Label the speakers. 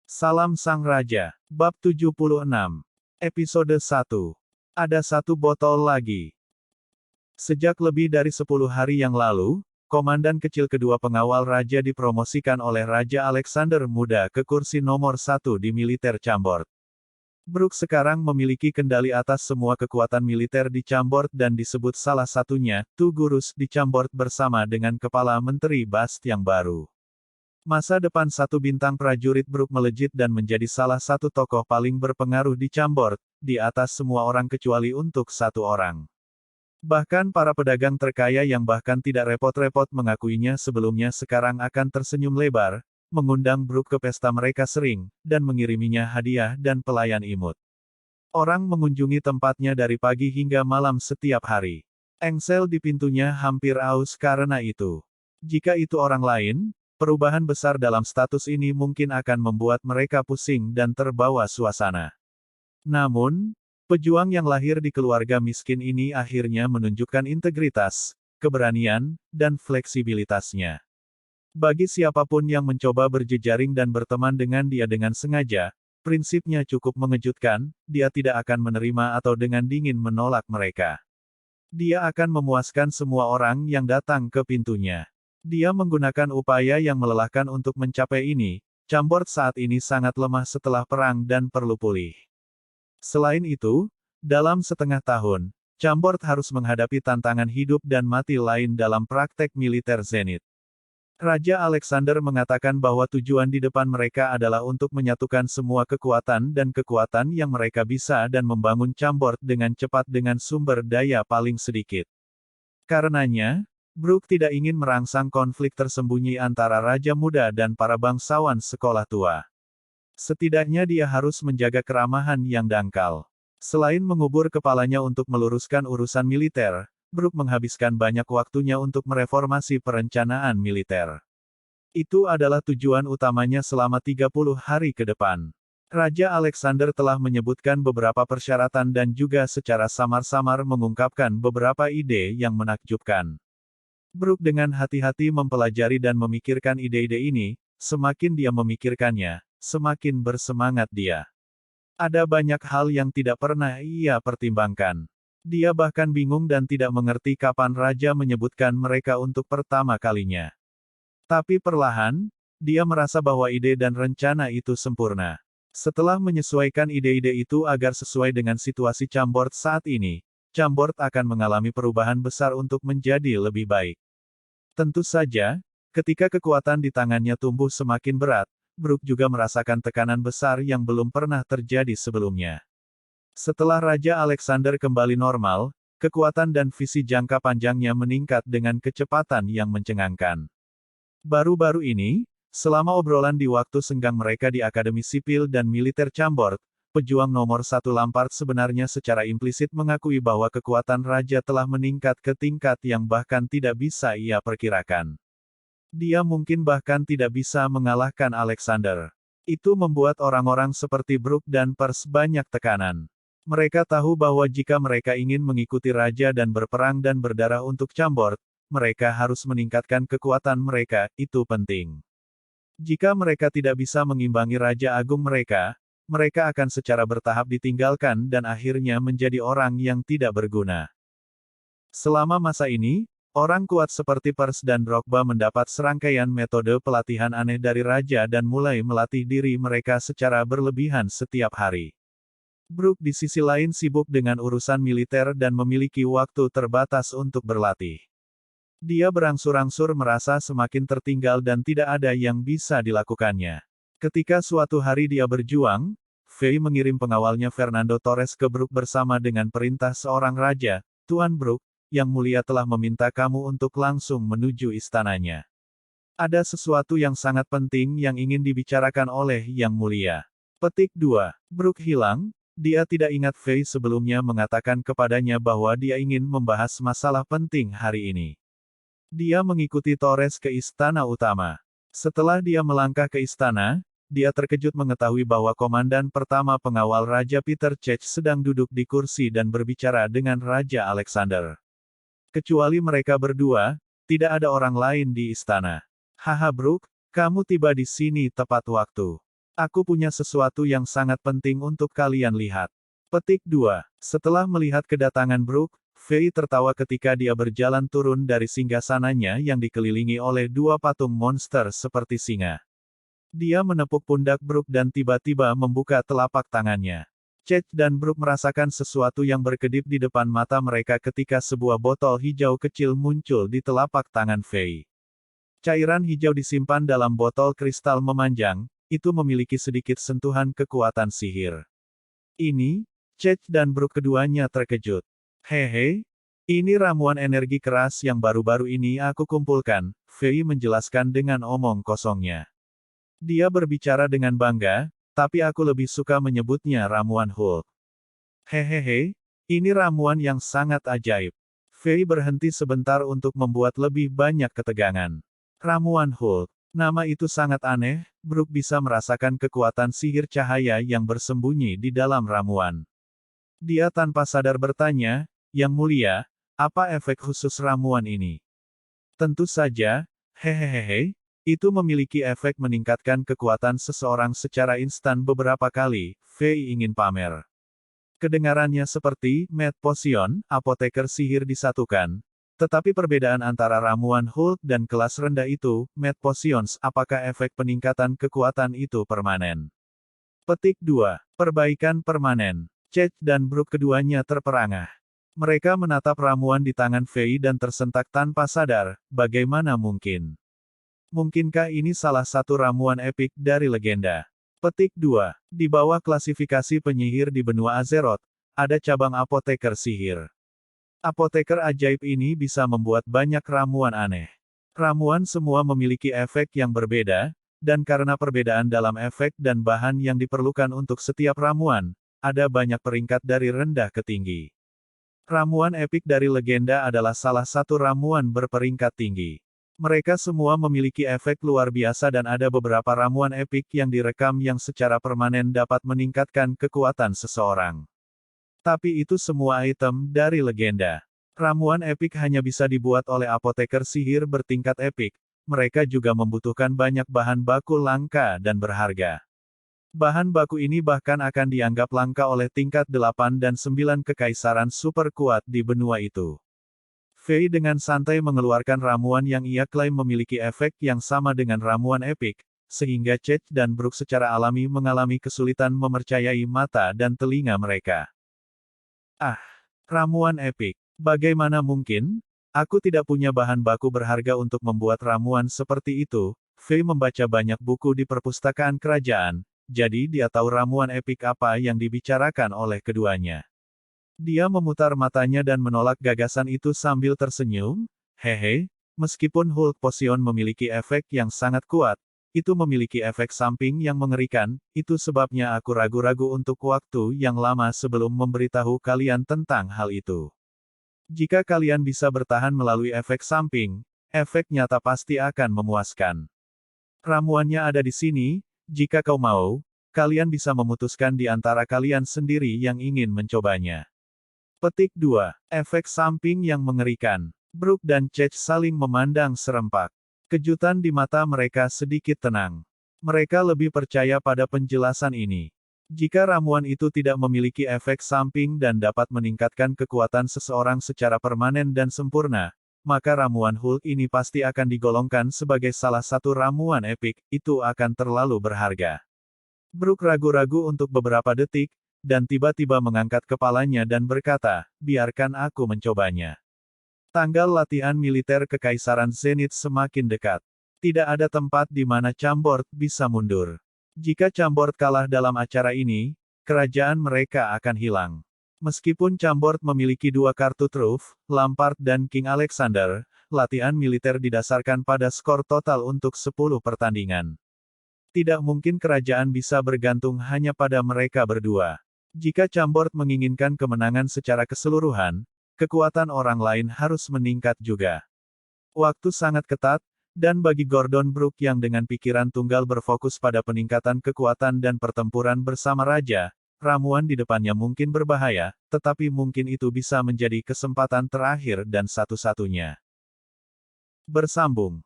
Speaker 1: Salam Sang Raja, Bab 76. Episode 1. Ada satu botol lagi. Sejak lebih dari 10 hari yang lalu, komandan kecil kedua pengawal raja dipromosikan oleh Raja Alexander Muda ke kursi nomor 1 di militer Chambord. Brook sekarang memiliki kendali atas semua kekuatan militer di Chambord dan disebut salah satunya, Tugurus di Chambord bersama dengan Kepala Menteri Bast yang baru. Masa depan satu bintang prajurit Brook melejit dan menjadi salah satu tokoh paling berpengaruh di Chambord, di atas semua orang kecuali untuk satu orang. Bahkan para pedagang terkaya yang bahkan tidak repot-repot mengakuinya sebelumnya sekarang akan tersenyum lebar, mengundang Brook ke pesta mereka sering, dan mengiriminya hadiah dan pelayan imut. Orang mengunjungi tempatnya dari pagi hingga malam setiap hari. Engsel di pintunya hampir aus karena itu. Jika itu orang lain, perubahan besar dalam status ini mungkin akan membuat mereka pusing dan terbawa suasana. Namun, pejuang yang lahir di keluarga miskin ini akhirnya menunjukkan integritas, keberanian, dan fleksibilitasnya. Bagi siapapun yang mencoba berjejaring dan berteman dengan dia dengan sengaja, prinsipnya cukup mengejutkan, dia tidak akan menerima atau dengan dingin menolak mereka. Dia akan memuaskan semua orang yang datang ke pintunya. Dia menggunakan upaya yang melelahkan untuk mencapai ini. Chambord saat ini sangat lemah setelah perang dan perlu pulih. Selain itu, dalam setengah tahun, Chambord harus menghadapi tantangan hidup dan mati lain dalam praktek militer Zenith. Raja Alexander mengatakan bahwa tujuan di depan mereka adalah untuk menyatukan semua kekuatan dan kekuatan yang mereka bisa dan membangun Chambord dengan cepat dengan sumber daya paling sedikit. Karenanya, Brook tidak ingin merangsang konflik tersembunyi antara Raja Muda dan para bangsawan sekolah tua. Setidaknya dia harus menjaga keramahan yang dangkal. Selain mengubur kepalanya untuk meluruskan urusan militer, Brook menghabiskan banyak waktunya untuk mereformasi perencanaan militer. Itu adalah tujuan utamanya selama 30 hari ke depan. Raja Alexander telah menyebutkan beberapa persyaratan dan juga secara samar-samar mengungkapkan beberapa ide yang menakjubkan. Brook dengan hati-hati mempelajari dan memikirkan ide-ide ini, semakin dia memikirkannya, semakin bersemangat dia. Ada banyak hal yang tidak pernah ia pertimbangkan. Dia bahkan bingung dan tidak mengerti kapan Raja menyebutkan mereka untuk pertama kalinya. Tapi perlahan, dia merasa bahwa ide dan rencana itu sempurna. Setelah menyesuaikan ide-ide itu agar sesuai dengan situasi Chambord saat ini, Chambord akan mengalami perubahan besar untuk menjadi lebih baik. Tentu saja, ketika kekuatan di tangannya tumbuh semakin berat, Brook juga merasakan tekanan besar yang belum pernah terjadi sebelumnya. Setelah Raja Alexander kembali normal, kekuatan dan visi jangka panjangnya meningkat dengan kecepatan yang mencengangkan. Baru-baru ini, selama obrolan di waktu senggang mereka di Akademi Sipil dan Militer Chambord, pejuang nomor 1 Lampard sebenarnya secara implisit mengakui bahwa kekuatan Raja telah meningkat ke tingkat yang bahkan tidak bisa ia perkirakan. Dia mungkin bahkan tidak bisa mengalahkan Alexander. Itu membuat orang-orang seperti Brook dan Percy banyak tekanan. Mereka tahu bahwa jika mereka ingin mengikuti Raja dan berperang dan berdarah untuk Chambord, mereka harus meningkatkan kekuatan mereka, itu penting. Jika mereka tidak bisa mengimbangi Raja Agung mereka, mereka akan secara bertahap ditinggalkan dan akhirnya menjadi orang yang tidak berguna. Selama masa ini, orang kuat seperti Percy dan Drogba mendapat serangkaian metode pelatihan aneh dari Raja dan mulai melatih diri mereka secara berlebihan setiap hari. Brook di sisi lain sibuk dengan urusan militer dan memiliki waktu terbatas untuk berlatih. Dia berangsur-angsur merasa semakin tertinggal dan tidak ada yang bisa dilakukannya. Ketika suatu hari dia berjuang, Faye mengirim pengawalnya Fernando Torres ke Brook bersama dengan perintah seorang raja, Tuan Brook, yang mulia telah meminta kamu untuk langsung menuju istananya. Ada sesuatu yang sangat penting yang ingin dibicarakan oleh Yang Mulia. Petik 2. Brook hilang. Dia tidak ingat Faye sebelumnya mengatakan kepadanya bahwa dia ingin membahas masalah penting hari ini. Dia mengikuti Torres ke istana utama. Setelah dia melangkah ke istana, dia terkejut mengetahui bahwa komandan pertama pengawal Raja Peter Chech sedang duduk di kursi dan berbicara dengan Raja Alexander. Kecuali mereka berdua, tidak ada orang lain di istana. Haha Brook, kamu tiba di sini tepat waktu. Aku punya sesuatu yang sangat penting untuk kalian lihat. Petik 2. Setelah melihat kedatangan Brook, Fei tertawa ketika dia berjalan turun dari singgasananya yang dikelilingi oleh dua patung monster seperti singa. Dia menepuk pundak Brook dan tiba-tiba membuka telapak tangannya. Cech dan Brook merasakan sesuatu yang berkedip di depan mata mereka ketika sebuah botol hijau kecil muncul di telapak tangan Fei. Cairan hijau disimpan dalam botol kristal memanjang, itu memiliki sedikit sentuhan kekuatan sihir. Ini, Cech dan Brook keduanya terkejut. Hehe, ini ramuan energi keras yang baru-baru ini aku kumpulkan, Fei menjelaskan dengan omong kosongnya. Dia berbicara dengan bangga, tapi aku lebih suka menyebutnya ramuan Hulk. Hehehe, ini ramuan yang sangat ajaib. Fei berhenti sebentar untuk membuat lebih banyak ketegangan. Ramuan Hulk. Nama itu sangat aneh, Brook bisa merasakan kekuatan sihir cahaya yang bersembunyi di dalam ramuan. Dia tanpa sadar bertanya, Yang Mulia, apa efek khusus ramuan ini? Tentu saja, hehehe, itu memiliki efek meningkatkan kekuatan seseorang secara instan beberapa kali, Fei ingin pamer. Kedengarannya seperti, Mad Potion, apoteker sihir disatukan. Tetapi perbedaan antara ramuan Hulk dan kelas rendah itu, Mad Potions, apakah efek peningkatan kekuatan itu permanen? Petik 2. Perbaikan permanen. Cech dan Brook keduanya terperangah. Mereka menatap ramuan di tangan Fei dan tersentak tanpa sadar, bagaimana mungkin? Mungkinkah ini salah satu ramuan epik dari legenda? Petik 2. Di bawah klasifikasi penyihir di benua Azeroth, ada cabang apoteker sihir. Apoteker ajaib ini bisa membuat banyak ramuan aneh. Ramuan semua memiliki efek yang berbeda, dan karena perbedaan dalam efek dan bahan yang diperlukan untuk setiap ramuan, ada banyak peringkat dari rendah ke tinggi. Ramuan epik dari legenda adalah salah satu ramuan berperingkat tinggi. Mereka semua memiliki efek luar biasa dan ada beberapa ramuan epik yang direkam yang secara permanen dapat meningkatkan kekuatan seseorang. Tapi itu semua item dari legenda. Ramuan epik hanya bisa dibuat oleh apoteker sihir bertingkat epik. Mereka juga membutuhkan banyak bahan baku langka dan berharga. Bahan baku ini bahkan akan dianggap langka oleh tingkat 8 dan 9 kekaisaran super kuat di benua itu. Fei dengan santai mengeluarkan ramuan yang ia klaim memiliki efek yang sama dengan ramuan epik, sehingga Cech dan Brook secara alami mengalami kesulitan mempercayai mata dan telinga mereka. Ah, ramuan epik. Bagaimana mungkin? Aku tidak punya bahan baku berharga untuk membuat ramuan seperti itu. Fei membaca banyak buku di perpustakaan kerajaan, jadi dia tahu ramuan epik apa yang dibicarakan oleh keduanya. Dia memutar matanya dan menolak gagasan itu sambil tersenyum. Hehe, meskipun Hulk Potion memiliki efek yang sangat kuat, itu memiliki efek samping yang mengerikan, itu sebabnya aku ragu-ragu untuk waktu yang lama sebelum memberitahu kalian tentang hal itu. Jika kalian bisa bertahan melalui efek samping, efek nyata pasti akan memuaskan. Ramuannya ada di sini, jika kau mau, kalian bisa memutuskan di antara kalian sendiri yang ingin mencobanya. Petik 2. Efek samping yang mengerikan. Brook dan Cech saling memandang serempak. Kejutan di mata mereka sedikit tenang. Mereka lebih percaya pada penjelasan ini. Jika ramuan itu tidak memiliki efek samping dan dapat meningkatkan kekuatan seseorang secara permanen dan sempurna, maka ramuan Hulk ini pasti akan digolongkan sebagai salah satu ramuan epik, itu akan terlalu berharga. Brook ragu-ragu untuk beberapa detik, dan tiba-tiba mengangkat kepalanya dan berkata, biarkan aku mencobanya. Tanggal latihan militer Kekaisaran Zenith semakin dekat. Tidak ada tempat di mana Chambord bisa mundur. Jika Chambord kalah dalam acara ini, kerajaan mereka akan hilang. Meskipun Chambord memiliki 2 kartu truf, Lampard dan King Alexander, latihan militer didasarkan pada skor total untuk 10 pertandingan. Tidak mungkin kerajaan bisa bergantung hanya pada mereka berdua. Jika Chambord menginginkan kemenangan secara keseluruhan, kekuatan orang lain harus meningkat juga. Waktu sangat ketat, dan bagi Gordon Brook yang dengan pikiran tunggal berfokus pada peningkatan kekuatan dan pertempuran bersama Raja, ramuan di depannya mungkin berbahaya, tetapi mungkin itu bisa menjadi kesempatan terakhir dan satu-satunya. Bersambung.